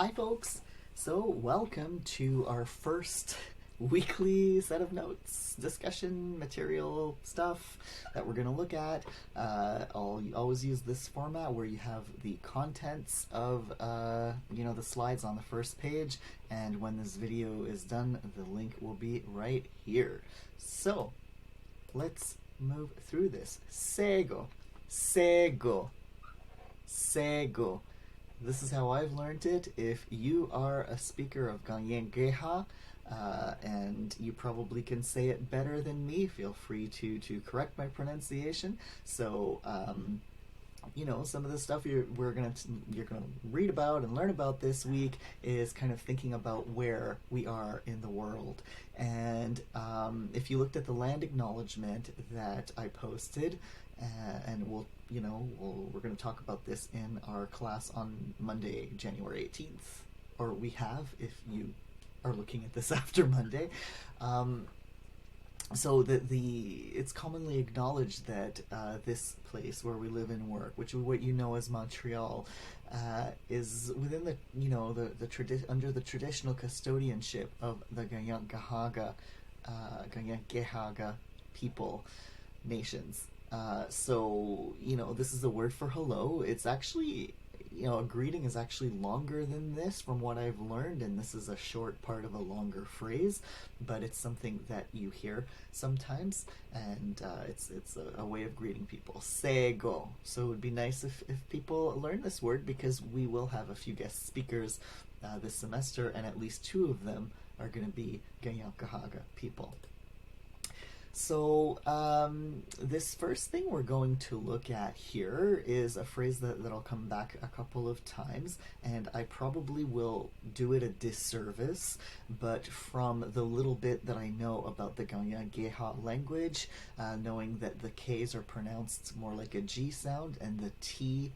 Hi folks! So welcome to our first weekly set of notes, discussion, material, stuff that we're going to look at. I'll always use this format where you have the contents of the slides on the first page, and when this video is done, the link will be right here. So let's move through this. Sego, sego, sego. This is how I've learned it. If you are a speaker of Ganyen Geha, and you probably can say it better than me, feel free to correct my pronunciation. So, some of the stuff you're gonna read about and learn about this week is kind of thinking about where we are in the world. And if you looked at the land acknowledgement that I posted, and we're going to talk about this in our class on Monday, January 18th, or we have if you are looking at this after Monday. So it's commonly acknowledged that this place where we live and work, which is what you know as Montreal, is within under the traditional custodianship of the Ganyen Gehaga people, nations. So this is a word for hello. It's actually, a greeting is actually longer than this from what I've learned, and this is a short part of a longer phrase, but it's something that you hear sometimes, and it's a way of greeting people. Sego. So it would be nice if people learn this word, because we will have a few guest speakers this semester, and at least 2 of them are going to be Ganyen Gehaga people. So this first thing we're going to look at here is a phrase that'll come back a couple of times, and I probably will do it a disservice, but from the little bit that I know about the Ganyen Geha language, knowing that the K's are pronounced more like a G sound and the T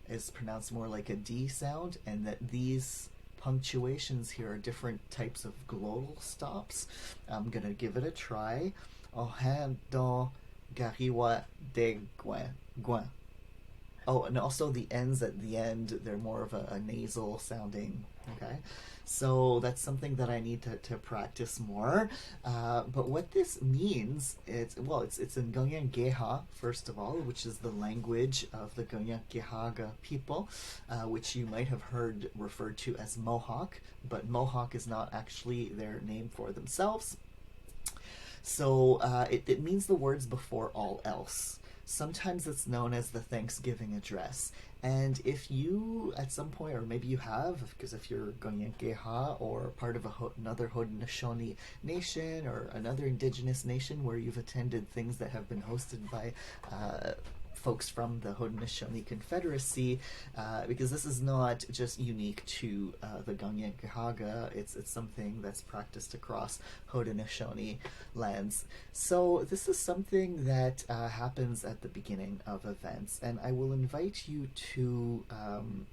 is pronounced more like a D sound, and that these punctuations here are different types of glottal stops, I'm going to give it a try. Ohen do gariwa de gwen. Oh, and also the ends at the end, they're more of a nasal sounding, okay? So that's something that I need to practice more. But what this means, it's in Ganyen Geha, first of all, which is the language of the Ganyen Gehaga people, which you might have heard referred to as Mohawk, but Mohawk is not actually their name for themselves. So it means the words before all else. Sometimes it's known as the Thanksgiving address. And if you, at some point, or maybe you have, because if you're Ganyen Geha or part of another Haudenosaunee nation or another indigenous nation where you've attended things that have been hosted by folks from the Haudenosaunee Confederacy, because this is not just unique to the Ganyen Gehaga, it's something that's practiced across Haudenosaunee lands. So this is something that happens at the beginning of events, and I will invite you to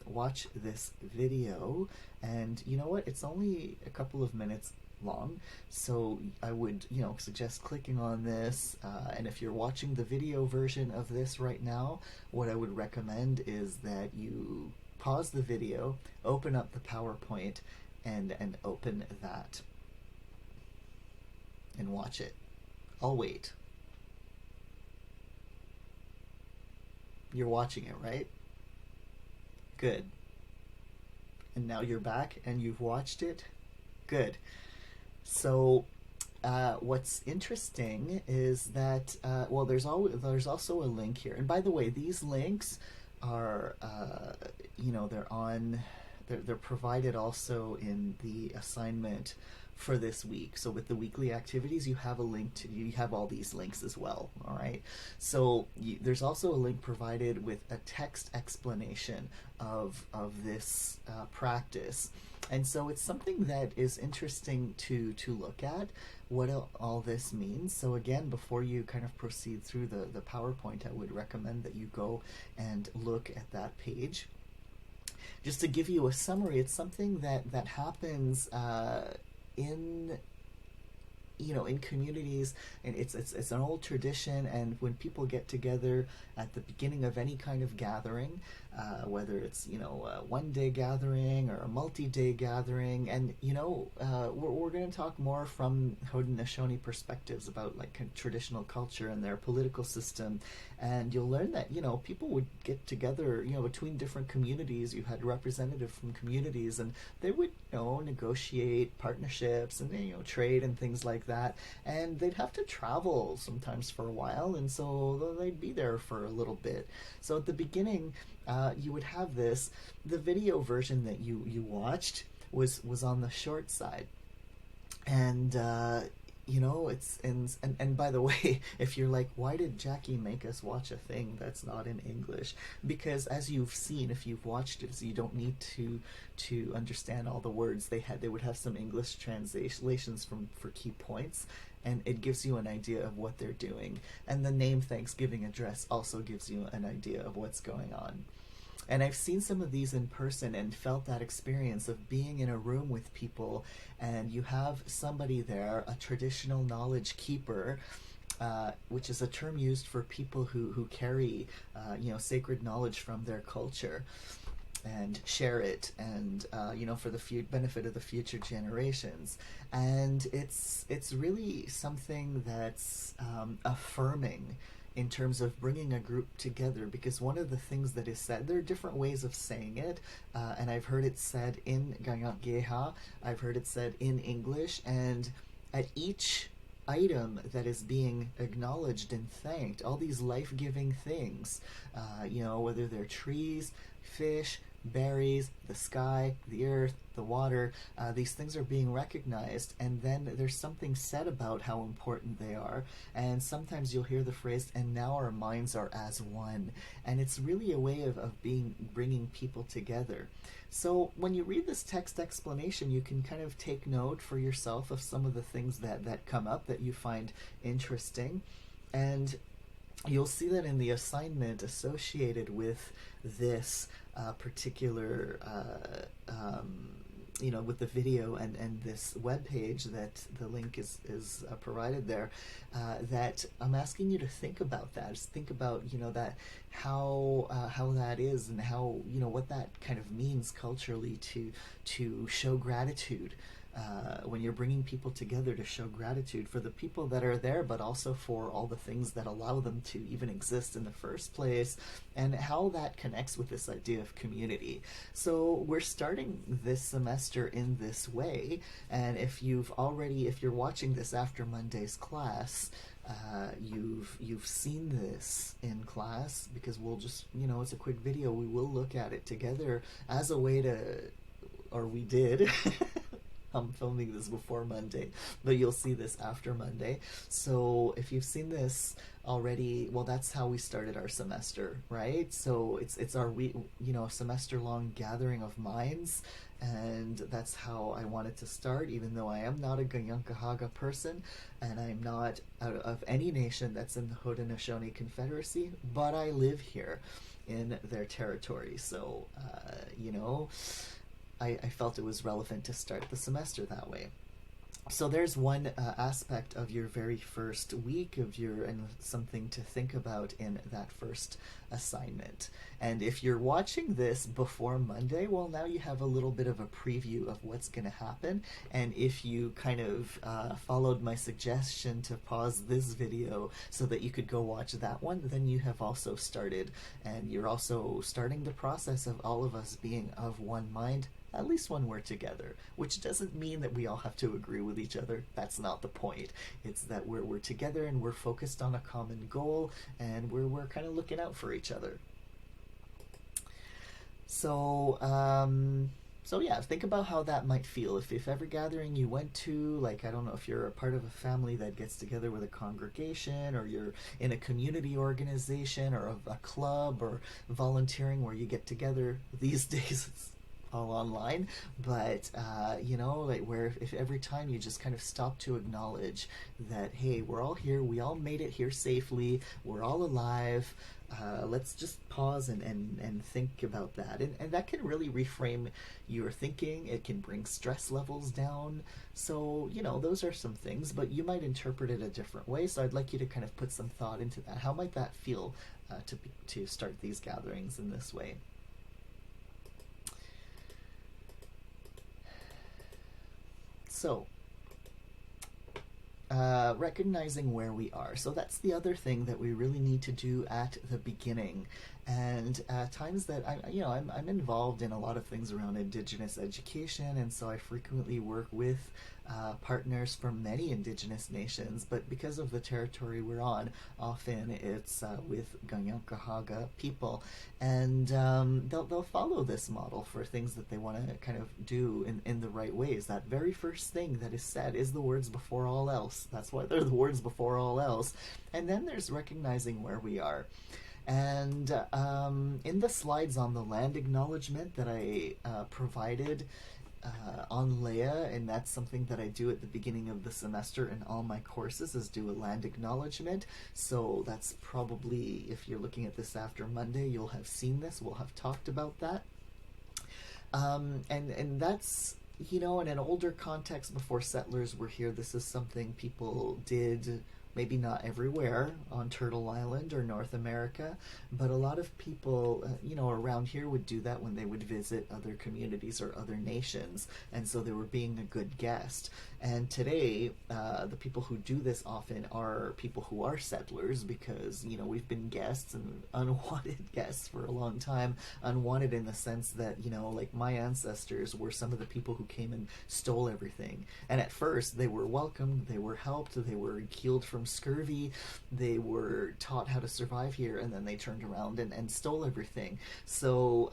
watch this video, and you know what, it's only a couple of minutes long, so I would suggest clicking on this, and if you're watching the video version of this right now, what I would recommend is that you pause the video, open up the PowerPoint, and open that and watch it. I'll wait. You're watching it, right? Good. And now you're back and you've watched it? Good. So what's interesting is that there's also a link here, and by the way, these links are they're provided also in the assignment for this week. So with the weekly activities, you have all these links as well. All right. So there's also a link provided with a text explanation of this practice. And so it's something that is interesting to look at, what all this means. So again, before you kind of proceed through the PowerPoint, I would recommend that you go and look at that page. Just to give you a summary, it's something that happens in in communities, and it's an old tradition, and when people get together at the beginning of any kind of gathering, whether it's a one-day gathering or a multi-day gathering, and we're going to talk more from Haudenosaunee perspectives about like traditional culture and their political system, and you'll learn that people would get together between different communities. You had representatives from communities, and they would negotiate partnerships and trade and things like that, and they'd have to travel sometimes for a while, and so they'd be there for a little bit. So at the beginning, you would have this. The video version that you watched was on the short side, and it's and by the way, if you're like, why did Jackie make us watch a thing that's not in English? Because as you've seen, if you've watched it, so you don't need to understand all the words. They would have some English translations for key points, and it gives you an idea of what they're doing. And the name Thanksgiving address also gives you an idea of what's going on. And I've seen some of these in person and felt that experience of being in a room with people, and you have somebody there, a traditional knowledge keeper, which is a term used for people who carry sacred knowledge from their culture and share it, and for the benefit of the future generations. And it's really something that's affirming in terms of bringing a group together, because one of the things that is said, there are different ways of saying it, and I've heard it said in Gangak, I've heard it said in English, and at each item that is being acknowledged and thanked, all these life-giving things, whether they're trees, fish, berries, the sky, the earth, the water, these things are being recognized, and then there's something said about how important they are. And sometimes you'll hear the phrase, and now our minds are as one. And it's really a way of bringing people together. So when you read this text explanation, you can kind of take note for yourself of some of the things that come up that you find interesting. And you'll see that in the assignment associated with this particular, with the video and this web page that the link is provided there, that I'm asking you to think about that. Just think about that how that is, and how what that kind of means culturally to show gratitude. When you're bringing people together to show gratitude for the people that are there, but also for all the things that allow them to even exist in the first place, and how that connects with this idea of community. So we're starting this semester in this way, and if you're watching this after Monday's class, you've seen this in class, because we'll just, it's a quick video, we will look at it together as a way to, or we did. I'm filming this before Monday, but you'll see this after Monday. So if you've seen this already, well, that's how we started our semester, right? So it's our semester-long gathering of minds, and that's how I wanted to start, even though I am not a Ganyankahaga person, and I'm not of any nation that's in the Haudenosaunee Confederacy, but I live here in their territory. So, I felt it was relevant to start the semester that way. So there's one aspect of your very first week and something to think about in that first assignment. And if you're watching this before Monday, well, now you have a little bit of a preview of what's going to happen. And if you kind of followed my suggestion to pause this video so that you could go watch that one, then you have also started. And you're also starting the process of all of us being of one mind, at least when we're together, which doesn't mean that we all have to agree with each other. That's not the point. It's that we're together and we're focused on a common goal, and we're kind of looking out for each other. So, yeah, think about how that might feel. If every gathering you went to, like, I don't know, if you're a part of a family that gets together with a congregation, or you're in a community organization or a club or volunteering where you get together these days, it's all online, but like where if every time you just kind of stop to acknowledge that, hey, we're all here, we all made it here safely, we're all alive. Let's just pause and think about that. And that can really reframe your thinking. It can bring stress levels down. So, those are some things, but you might interpret it a different way. So I'd like you to kind of put some thought into that. How might that feel to start these gatherings in this way? So, recognizing where we are. So that's the other thing that we really need to do at the beginning. And times that I'm involved in a lot of things around Indigenous education, and so I frequently work with partners from many Indigenous nations. But because of the territory we're on, often it's with Ganyankahaga people, and they'll follow this model for things that they want to kind of do in the right ways. That very first thing that is said is the words before all else. That's why they're the words before all else. And then there's recognizing where we are. And in the slides on the land acknowledgement that I provided on Leia, and that's something that I do at the beginning of the semester in all my courses, is do a land acknowledgement. So that's probably, if you're looking at this after Monday, you'll have seen this. We'll have talked about that. And that's, in an older context before settlers were here, this is something people did, maybe not everywhere on Turtle Island or North America, but a lot of people, around here would do that when they would visit other communities or other nations, and so they were being a good guest. And today, the people who do this often are people who are settlers, because, we've been guests and unwanted guests for a long time. Unwanted in the sense that, like my ancestors were some of the people who came and stole everything. And at first, they were welcomed, they were helped, they were healed from scurvy, they were taught how to survive here, and then they turned around and stole everything. So,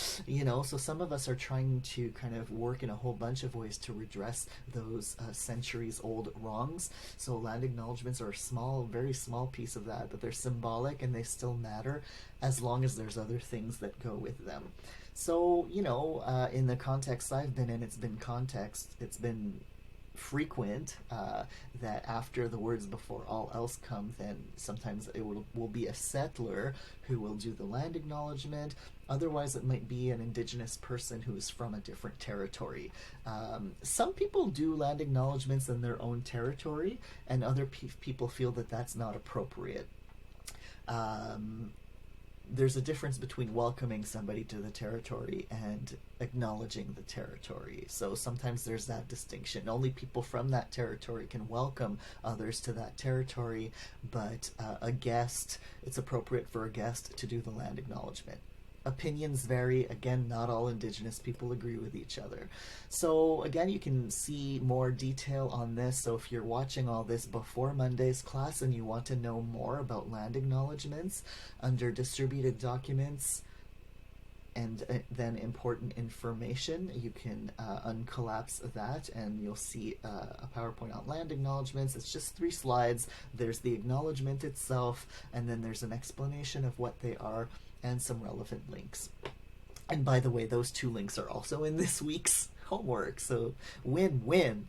so some of us are trying to kind of work in a whole bunch of ways to redress those centuries-old wrongs. So land acknowledgements are a small, very small piece of that, but they're symbolic and they still matter as long as there's other things that go with them. So, in the context I've been in, it's been frequent that after the words before all else come, then sometimes it will be a settler who will do the land acknowledgement. Otherwise, it might be an Indigenous person who is from a different territory. Some people do land acknowledgements in their own territory, and other people feel that that's not appropriate. There's a difference between welcoming somebody to the territory and acknowledging the territory. So sometimes there's that distinction. Only people from that territory can welcome others to that territory, but it's appropriate for a guest to do the land acknowledgement. Opinions vary. Again, not all Indigenous people agree with each other. So again, you can see more detail on this. So if you're watching all this before Monday's class and you want to know more about land acknowledgements, under distributed documents and then important information, you can uncollapse that and you'll see a PowerPoint on land acknowledgements. It's just 3 slides. There's the acknowledgement itself, and then there's an explanation of what they are and some relevant links. And by the way, those 2 links are also in this week's homework, so win-win.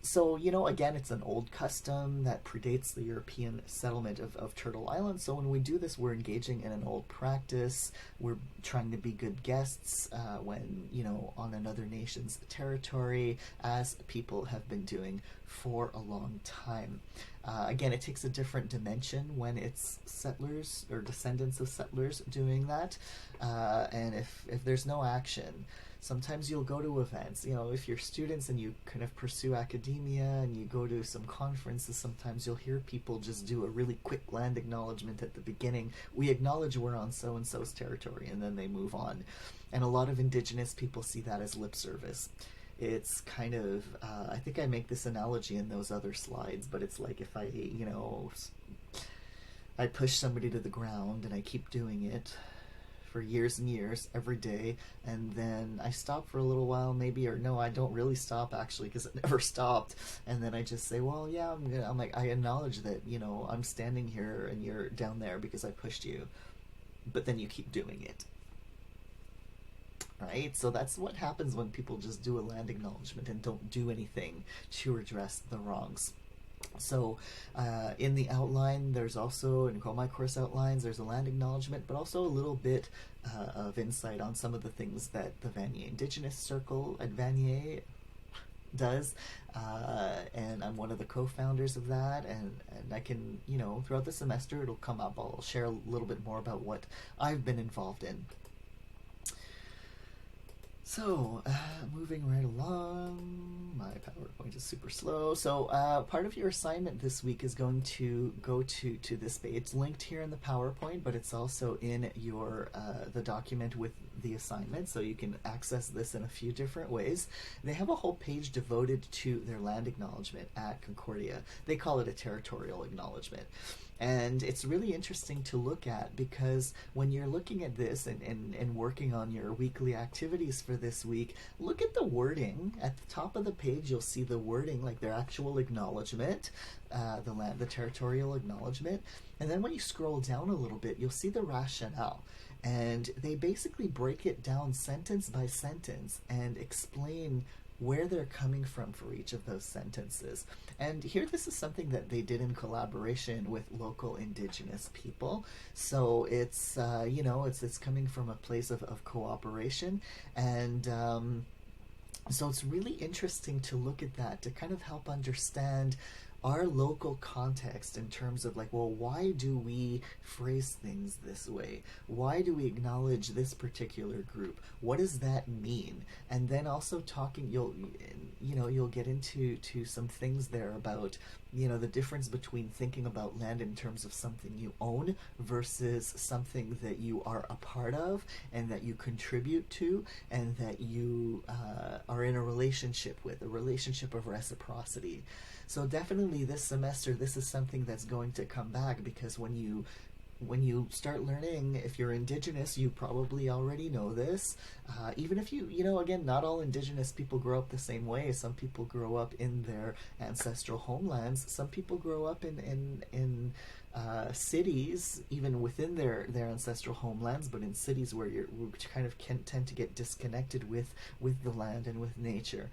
So, again, it's an old custom that predates the European settlement of Turtle Island. So when we do this, we're engaging in an old practice. We're trying to be good guests when, on another nation's territory, as people have been doing for a long time. Again, it takes a different dimension when it's settlers or descendants of settlers doing that. And if there's no action, sometimes you'll go to events. If you're students and you kind of pursue academia and you go to some conferences, sometimes you'll hear people just do a really quick land acknowledgement at the beginning. We acknowledge we're on so-and-so's territory, and then they move on. And a lot of Indigenous people see that as lip service. It's kind of, I think I make this analogy in those other slides, but it's like if I push somebody to the ground and I keep doing it for years and years, every day, and then I stop for a little while maybe, or no, I don't really stop actually, because it never stopped, and then I just say, well, yeah, I'm like, I acknowledge that, I'm standing here and you're down there because I pushed you, but then you keep doing it. right? So that's what happens when people just do a land acknowledgement and don't do anything to address the wrongs. So in the outline, there's also, in my course outlines, there's a land acknowledgement, but also a little bit of insight on some of the things that the Vanier Indigenous Circle at Vanier does. And I'm one of the co-founders of that, and I can, throughout the semester it'll come up. I'll share a little bit more about what I've been involved in. So, moving right along, my PowerPoint is super slow. So, part of your assignment this week is going to go to this page. It's linked here in the PowerPoint, but it's also in your the document with the assignment, so you can access this in a few different ways. They have a whole page devoted to their land acknowledgement at Concordia. They call it a territorial acknowledgement. And it's really interesting to look at, because when you're looking at this and working on your weekly activities for this week, look at the wording. At the top of the page, you'll see the wording, like their actual acknowledgement, the territorial acknowledgement. And then when you scroll down a little bit, you'll see the rationale. And they basically break it down sentence by sentence and explain where they're coming from for each of those sentences. And here, this is something that they did in collaboration with local Indigenous people. So it's, it's coming from a place of cooperation. And so it's really interesting to look at that, to kind of help understand our local context in terms of like, well, why do we phrase things this way? Why do we acknowledge this particular group? What does that mean? And then also talking, you'll get into some things there about, the difference between thinking about land in terms of something you own versus something that you are a part of and that you contribute to and that you are in a relationship with, a relationship of reciprocity. So definitely this semester, this is something that's going to come back, because when you start learning, if you're Indigenous, you probably already know this. Even if you, again, not all Indigenous people grow up the same way. Some people grow up in their ancestral homelands. Some people grow up in cities, even within their ancestral homelands, but in cities where you kind of can tend to get disconnected with the land and with nature.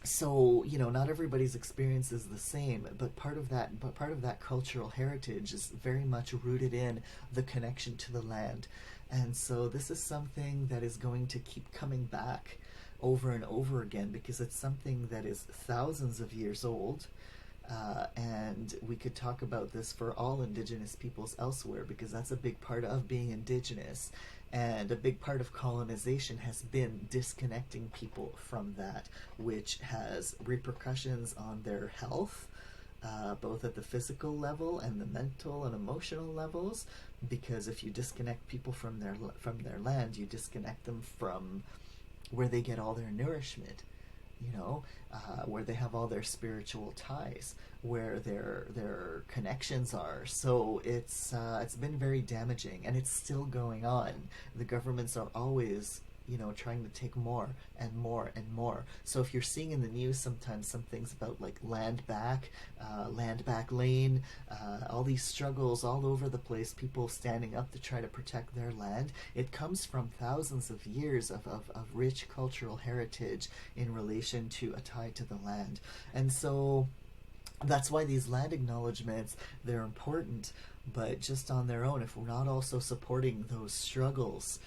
So, not everybody's experience is the same, but part of that cultural heritage is very much rooted in the connection to the land. And so this is something that is going to keep coming back over and over again, because it's something that is thousands of years old. And we could talk about this for all Indigenous peoples elsewhere, because that's a big part of being Indigenous. And a big part of colonization has been disconnecting people from that, which has repercussions on their health, both at the physical level and the mental and emotional levels. Because if you disconnect people from their land, you disconnect them from where they get all their nourishment. Where they have all their spiritual ties, where their connections are. So it's been very damaging, and it's still going on. The governments are always, trying to take more and more and more. So if you're seeing in the news sometimes some things about like land back lane, all these struggles all over the place, people standing up to try to protect their land, it comes from thousands of years of rich cultural heritage in relation to a tie to the land. And so that's why these land acknowledgements, they're important, but just on their own, if we're not also supporting those struggles,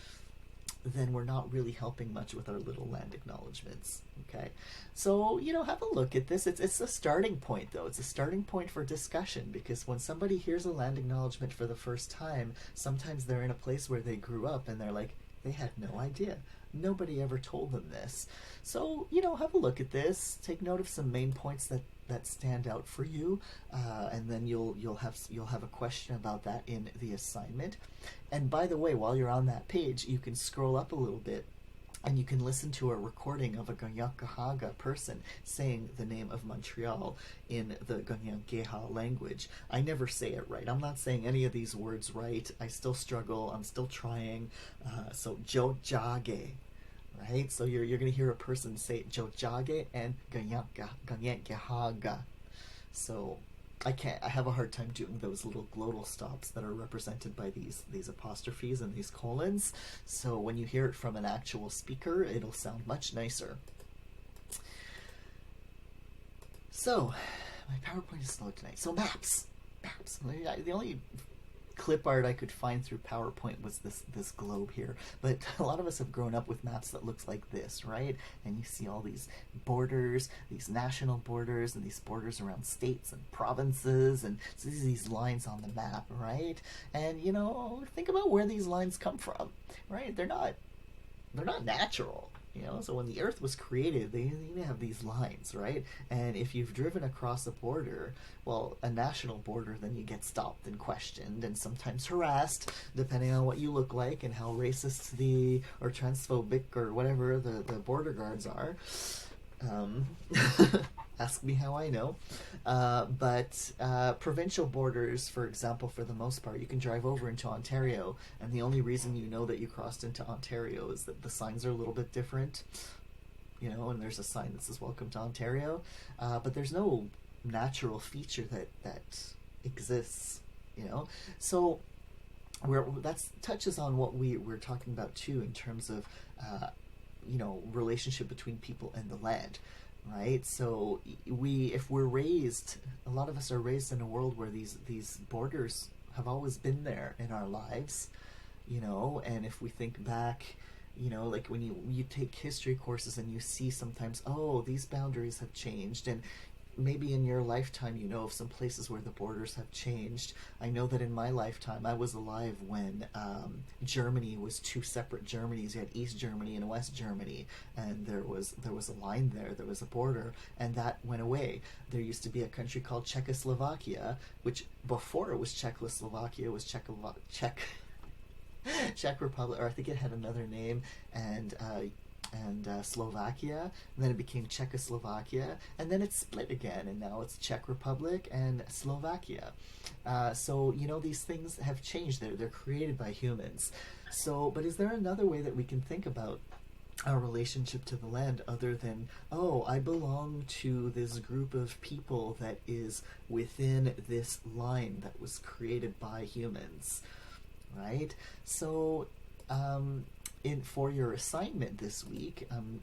then we're not really helping much with our little land acknowledgements. Okay, so have a look at this. It's a starting point, though. It's a starting point for discussion, because when somebody hears a land acknowledgement for the first time, sometimes they're in a place where they grew up and they're like, they had no idea. Nobody ever told them this. So have a look at this. Take note of some main points that stand out for you, and then you'll have a question about that in the assignment. And by the way, while you're on that page, you can scroll up a little bit, and you can listen to a recording of a Ganyankahaga person saying the name of Montreal in the Ganyankeha language. I never say it right. I'm not saying any of these words right. I still struggle. I'm still trying. So Jojage, right? So you're going to hear a person say Jojage and Ganyankehaga. So I have a hard time doing those little glottal stops that are represented by these apostrophes and these colons. So when you hear it from an actual speaker, it'll sound much nicer. So my PowerPoint is slow tonight. So maps. The only clip art I could find through PowerPoint was this globe here. But a lot of us have grown up with maps that looks like this, right? And you see all these borders, these national borders, and these borders around states and provinces, and so these lines on the map, right? And think about where these lines come from, right? They're not natural. So when the earth was created, they didn't have these lines, right? And if you've driven across a border, well, a national border, then you get stopped and questioned and sometimes harassed, depending on what you look like and how racist or transphobic or whatever the border guards are. Ask me how I know. But provincial borders, for example, for the most part, you can drive over into Ontario, and the only reason you know that you crossed into Ontario is that the signs are a little bit different, and there's a sign that says "Welcome to Ontario," but there's no natural feature that exists, So that touches on what we're talking about too, in terms of relationship between people and the land. Right, so if we're raised, a lot of us are raised in a world where these borders have always been there in our lives, and if we think back, like when you take history courses and you see sometimes, oh, these boundaries have changed, and maybe in your lifetime of some places where the borders have changed. I know that in my lifetime I was alive when Germany was two separate Germanys. You had East Germany and West Germany, and there was a line there was a border, and that went away. There used to be a country called Czechoslovakia, which before it was Czechoslovakia was Czech Republic, or I think it had another name, and Slovakia, and then it became Czechoslovakia, and then it split again, and now it's Czech Republic and Slovakia. So these things have changed. They're created by humans. So, but is there another way that we can think about our relationship to the land other than, oh, I belong to this group of people that is within this line that was created by humans, right? So for your assignment this week, I'm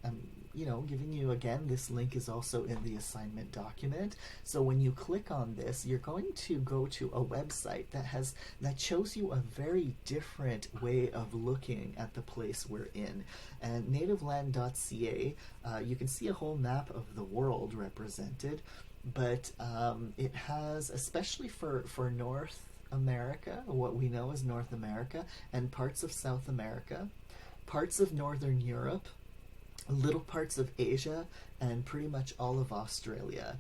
giving you, again, this link is also in the assignment document. So when you click on this, you're going to go to a website that shows you a very different way of looking at the place we're in. And nativeland.ca, you can see a whole map of the world represented, but it has, especially for North America, what we know as North America, and parts of South America, parts of Northern Europe, little parts of Asia, and pretty much all of Australia.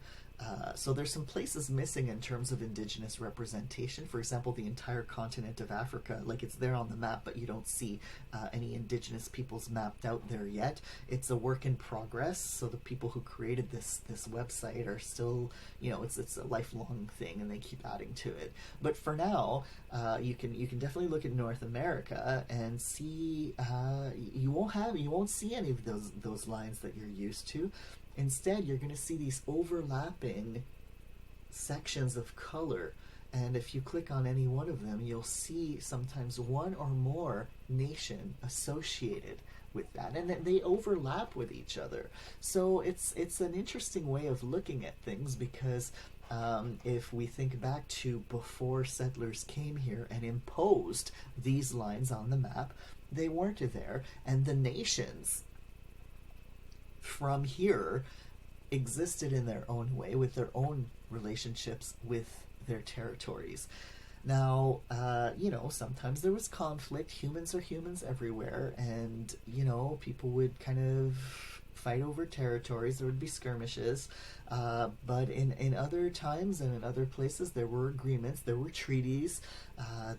So there's some places missing in terms of indigenous representation. For example, the entire continent of Africa, like it's there on the map, but you don't see any indigenous peoples mapped out there yet. It's a work in progress, so the people who created this website are still, it's a lifelong thing, and they keep adding to it. But for now, you can definitely look at North America and see you won't see any of those lines that you're used to. Instead, you're going to see these overlapping sections of color, and if you click on any one of them, you'll see sometimes one or more nation associated with that, and they overlap with each other. So it's an interesting way of looking at things, because if we think back to before settlers came here and imposed these lines on the map, they weren't there, and the nations from here existed in their own way, with their own relationships with their territories. Now, sometimes there was conflict. Humans are humans everywhere, and, people would kind of fight over territories. There would be skirmishes. But in other times and in other places, there were agreements, there were treaties,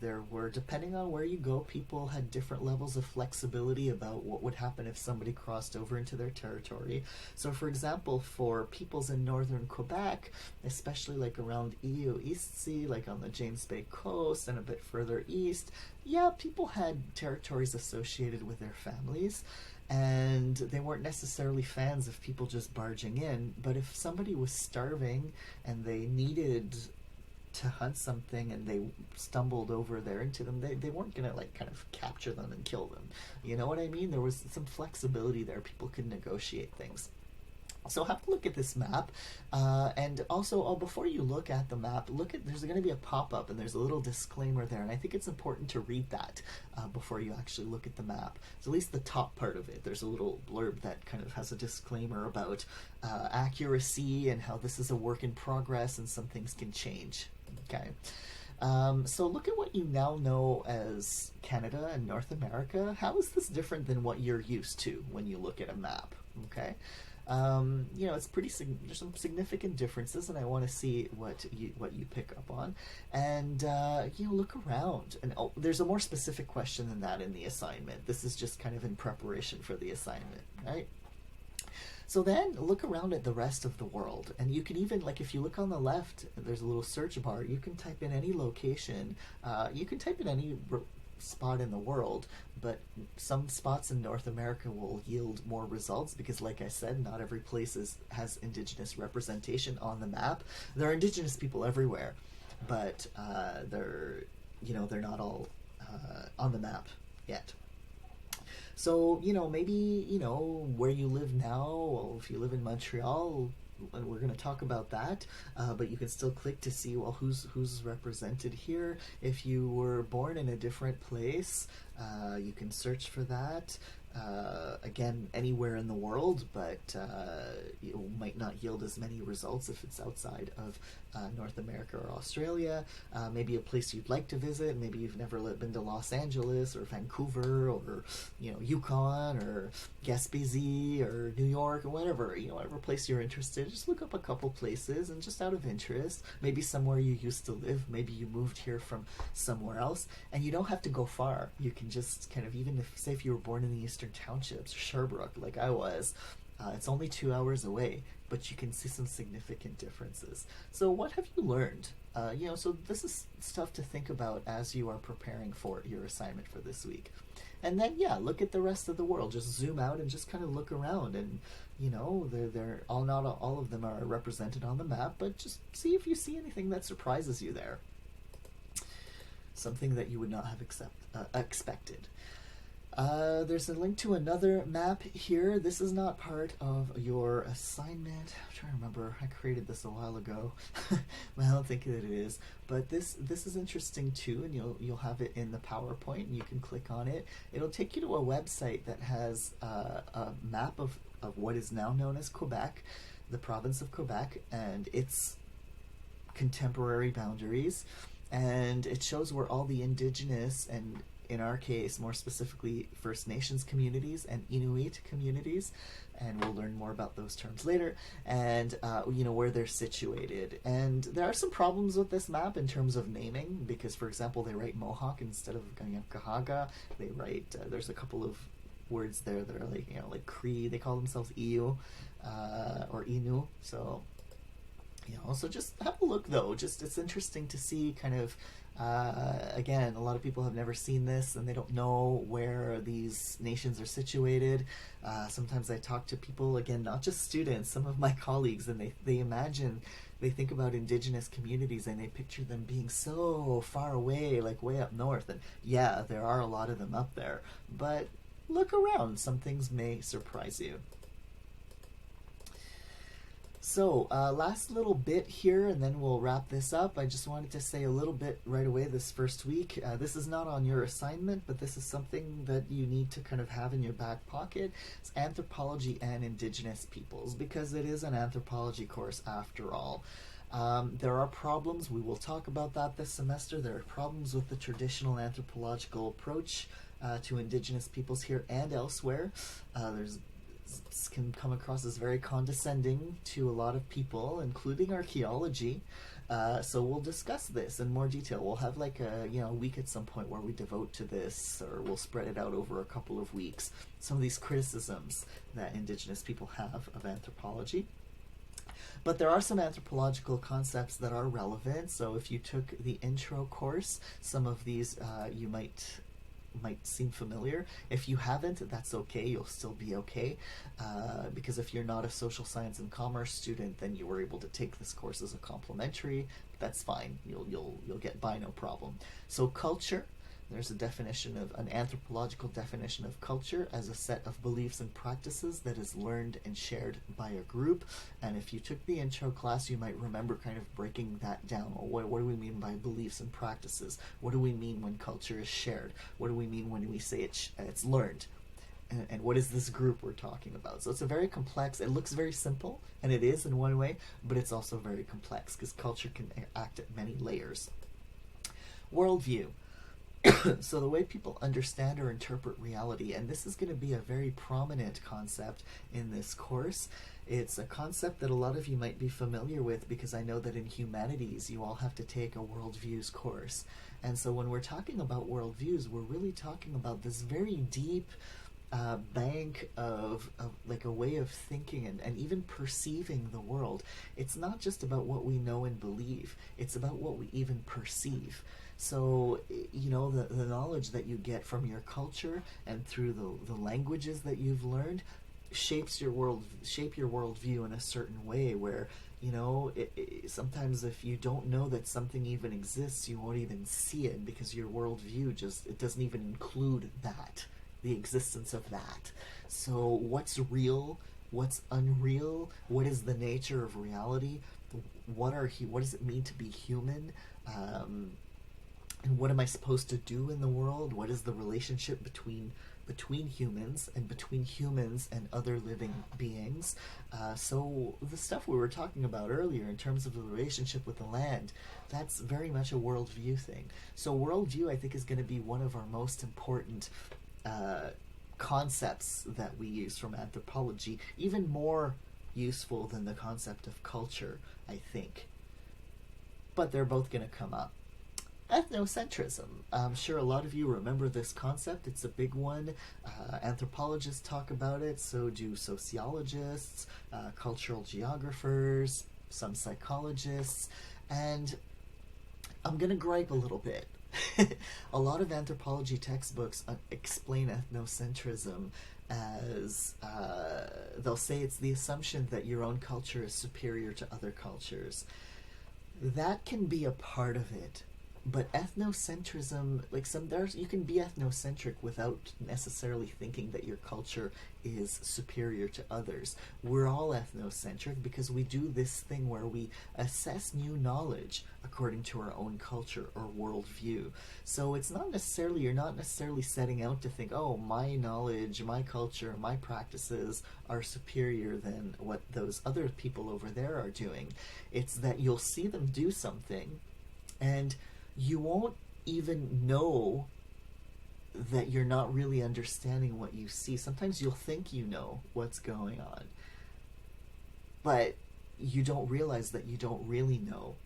there were, depending on where you go, people had different levels of flexibility about what would happen if somebody crossed over into their territory. So, for example, for peoples in northern Quebec, especially like around Iou-Isti, like on the James Bay coast and a bit further east, yeah, people had territories associated with their families, and they weren't necessarily fans of people just barging in. But if somebody was starving and they needed to hunt something and they stumbled over there into them, they weren't gonna like kind of capture them and kill them. You know what I mean? There was some flexibility there. People could negotiate things. So have a look at this map, and also, before you look at the map, there's going to be a pop-up, and there's a little disclaimer there, and I think it's important to read that before you actually look at the map. So at least the top part of it, there's a little blurb that kind of has a disclaimer about accuracy and how this is a work in progress and some things can change. Okay. So look at what you now know as Canada and North America. How is this different than what you're used to when you look at a map? Okay. It's there's some significant differences, and I want to see what you pick up on, and look around. And there's a more specific question than that in the assignment. This is just kind of in preparation for the assignment, right? So then look around at the rest of the world, and you can even, like, if you look on the left, there's a little search bar. You can type in any location. You can type in any spot in the world, but some spots in North America will yield more results because, like I said, not every place has Indigenous representation on the map. There are Indigenous people everywhere, but they're not all on the map yet. So, maybe, where you live now, well, if you live in Montreal, and we're going to talk about that, but you can still click to see, well, who's represented here. If you were born in a different place, you can search for that. Again, anywhere in the world, but it might not yield as many results if it's outside of North America or Australia. Maybe a place you'd like to visit. Maybe you've never been to Los Angeles or Vancouver or Yukon or Gaspésie or New York or whatever place you're interested. Just look up a couple places, and just out of interest, maybe somewhere you used to live. Maybe you moved here from somewhere else, and you don't have to go far. You can just kind of, even if you were born in the Eastern Townships, Sherbrooke, like I was, it's only 2 hours away, but you can see some significant differences. So what have you learned? So this is stuff to think about as you are preparing for your assignment for this week. And then, look at the rest of the world. Just zoom out and just kind of look around, and they're all, not all of them are represented on the map, but just see if you see anything that surprises you there. Something that you would not have expected. There's a link to another map here. This is not part of your assignment. I'm trying to remember. I created this a while ago. I don't think that it is. But this is interesting too, and you'll have it in the PowerPoint, and you can click on it. It'll take you to a website that has a map of what is now known as Quebec, the province of Quebec, and its contemporary boundaries. And it shows where all the Indigenous, and in our case, more specifically, First Nations communities and Inuit communities, and we'll learn more about those terms later, and where they're situated. And there are some problems with this map in terms of naming, because, for example, they write Mohawk instead of Kahaga. They write, there's a couple of words there that are like Cree. They call themselves Iu or Inu. So so just have a look, though. Just, it's interesting to see kind of, again, a lot of people have never seen this, and they don't know where these nations are situated. Sometimes I talk to people, again, not just students, some of my colleagues, and they think about Indigenous communities, and they picture them being so far away, like way up north. And yeah, there are a lot of them up there, but look around. Some things may surprise you. So, last little bit here, and then we'll wrap this up. I just wanted to say a little bit right away this first week. This is not on your assignment, but this is something that you need to kind of have in your back pocket. It's anthropology and Indigenous peoples, because it is an anthropology course after all. There are problems. We will talk about that this semester. There are problems with the traditional anthropological approach to Indigenous peoples here and elsewhere. Can come across as very condescending to a lot of people, including archaeology. So we'll discuss this in more detail. We'll have like a week at some point where we devote to this, or we'll spread it out over a couple of weeks. Some of these criticisms that Indigenous people have of anthropology. But there are some anthropological concepts that are relevant. So if you took the intro course, some of these you might might seem familiar. If you haven't, that's okay. You'll still be okay, because if you're not a social science and commerce student, then you were able to take this course as a complimentary. That's fine. You'll get by, no problem. So culture. There's a definition of an anthropological definition of culture as a set of beliefs and practices that is learned and shared by a group. And if you took the intro class, you might remember kind of breaking that down. What do we mean by beliefs and practices? What do we mean when culture is shared? What do we mean when we say it's learned? And what is this group we're talking about? So it's a very complex, it looks very simple, and it is in one way, but it's also very complex because culture can act at many layers. Worldview. So the way people understand or interpret reality, and this is going to be a very prominent concept in this course. It's a concept that a lot of you might be familiar with because I know that in humanities you all have to take a worldviews course. And so when we're talking about worldviews, we're really talking about this very deep bank of like a way of thinking and even perceiving the world. It's not just about what we know and believe, it's about what we even perceive. So, the knowledge that you get from your culture and through the languages that you've learned shape your worldview in a certain way where, sometimes if you don't know that something even exists, you won't even see it because your worldview it doesn't even include the existence of that. So what's real? What's unreal? What is the nature of reality? What does it mean to be human? And what am I supposed to do in the world? What is the relationship between humans and other living beings? So the stuff we were talking about earlier in terms of the relationship with the land, that's very much a worldview thing. So worldview, I think, is going to be one of our most important concepts that we use from anthropology, even more useful than the concept of culture, I think. But they're both going to come up. Ethnocentrism. I'm sure a lot of you remember this concept. It's a big one. Anthropologists talk about it, so do sociologists, cultural geographers, some psychologists, and I'm going to gripe a little bit. A lot of anthropology textbooks explain ethnocentrism as they'll say it's the assumption that your own culture is superior to other cultures. That can be a part of it, but ethnocentrism, you can be ethnocentric without necessarily thinking that your culture is superior to others. We're all ethnocentric because we do this thing where we assess new knowledge according to our own culture or worldview. So you're not necessarily setting out to think, oh, my knowledge, my culture, my practices are superior than what those other people over there are doing. It's that you'll see them do something and you won't even know that you're not really understanding what you see. Sometimes you'll think you know what's going on, but you don't realize that you don't really know.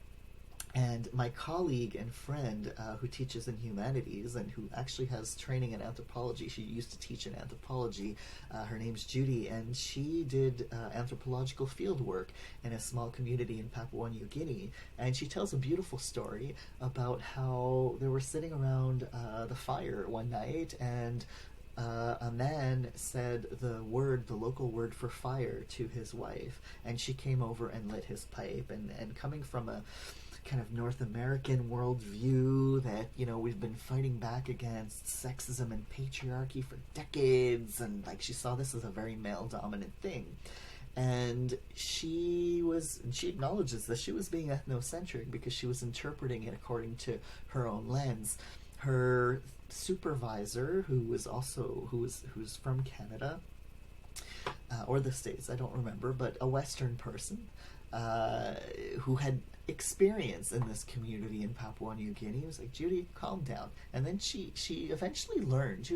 And my colleague and friend who teaches in humanities and who actually has training in anthropology, she used to teach in anthropology, her name's Judy, and she did anthropological field work in a small community in Papua New Guinea. And she tells a beautiful story about how they were sitting around the fire one night, and a man said the local word for fire to his wife, and she came over and lit his pipe. And coming from a kind of North American worldview that, we've been fighting back against sexism and patriarchy for decades, and she saw this as a very male-dominant thing. And she acknowledges that she was being ethnocentric because she was interpreting it according to her own lens. Her supervisor, who's from Canada, or the States, I don't remember, but a Western person, who had experience in this community in Papua New Guinea, was like, Judy, calm down. And then Judy eventually learned,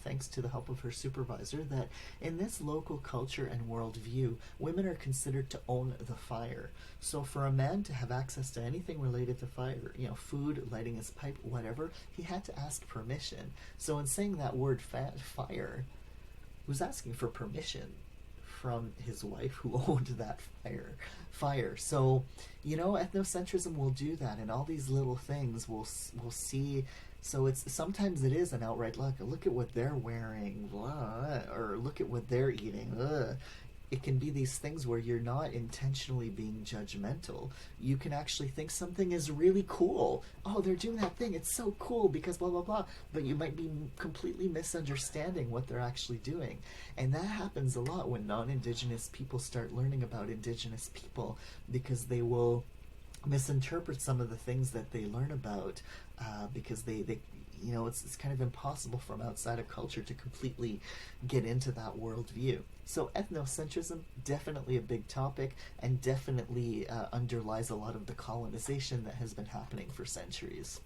thanks to the help of her supervisor, that in this local culture and worldview, women are considered to own the fire. So for a man to have access to anything related to fire, food, lighting his pipe, whatever, he had to ask permission. So in saying that word fire, he was asking for permission from his wife who owned that fire. So, ethnocentrism will do that, and all these little things we'll see So it's sometimes it is an outright look at what they're wearing, blah, or look at what they're eating. Ugh. It can be these things where you're not intentionally being judgmental. You can actually think something is really cool. Oh, they're doing that thing. It's so cool because blah, blah, blah. But you might be completely misunderstanding what they're actually doing. And that happens a lot when non Indigenous people start learning about Indigenous people, because they will misinterpret some of the things that they learn about, because they it's kind of impossible from outside of culture to completely get into that worldview. So ethnocentrism, definitely a big topic, and definitely underlies a lot of the colonization that has been happening for centuries.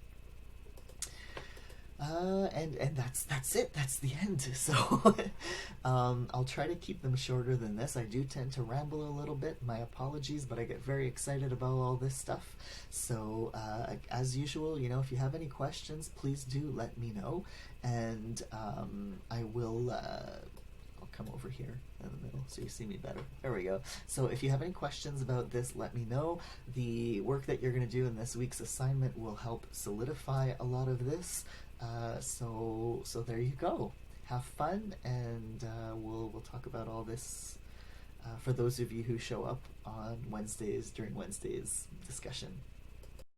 And that's it. That's the end. So I'll try to keep them shorter than this. I do tend to ramble a little bit. My apologies, but I get very excited about all this stuff. So as usual, if you have any questions, please do let me know, and I will. I'll come over here in the middle so you see me better. There we go. So if you have any questions about this, let me know. The work that you're going to do in this week's assignment will help solidify a lot of this. So there you go. Have fun, and we'll talk about all this for those of you who show up on Wednesdays during Wednesday's discussion.